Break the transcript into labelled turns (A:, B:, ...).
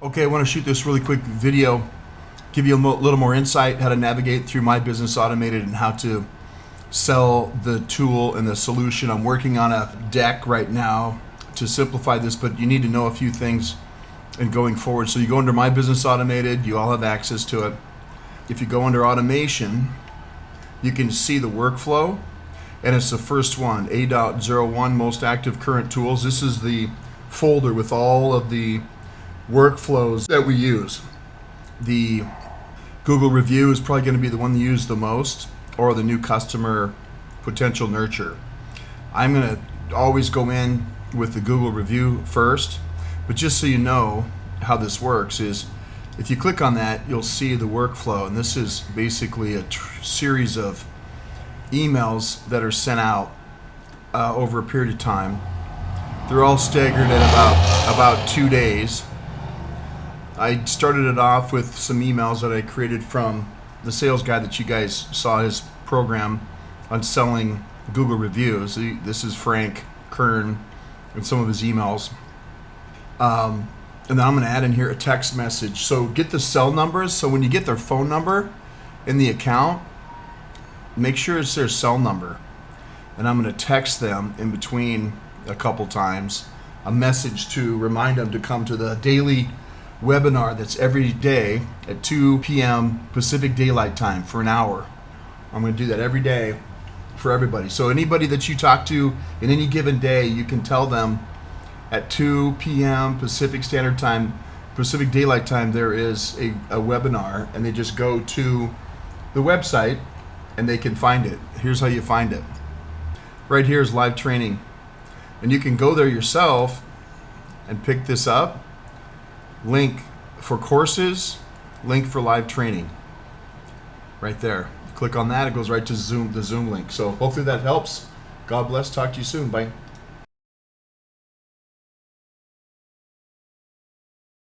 A: Okay, I want to shoot this really quick video, give you a little more insight how to navigate through My Business Automated and how to sell the tool and the solution. I'm working on a deck right now to simplify this, but you need to know a few things in going forward. So you go under My Business Automated, you all have access to it. If you go under Automation, you can see the workflow, and it's the first one, A.01, Most Active Current Tools. This is the folder with all of the workflows that we use. The Google review is probably going to be the one you use the most, or the new customer potential nurture. I'm going to always go in with the Google review first, but just so you know how this works is if you click on that, you'll see the workflow, and this is basically a series of emails that are sent out over a period of time. They're all staggered at about 2 days. I started it off with some emails that I created from the sales guy that you guys saw his program on selling Google reviews. This is Frank Kern and some of his emails. And then I'm going to add in here a text message. So get the cell numbers. So when you get their phone number in the account, make sure it's their cell number. And I'm going to text them in between a couple times a message to remind them to come to the daily webinar that's every day at 2 p.m. Pacific Daylight Time for an hour. I'm going to do that every day for everybody. So anybody that you talk to in any given day, you can tell them at 2 p.m. Pacific Standard Time, Pacific Daylight Time, there is a webinar, and they just go to the website and they can find it. Here's how you find it. Right here is live training. And you can go there yourself and pick this up. Link for courses, link for live training. Right there. Click on that, it goes right to the Zoom link. So hopefully that helps. God bless. Talk to you soon. Bye.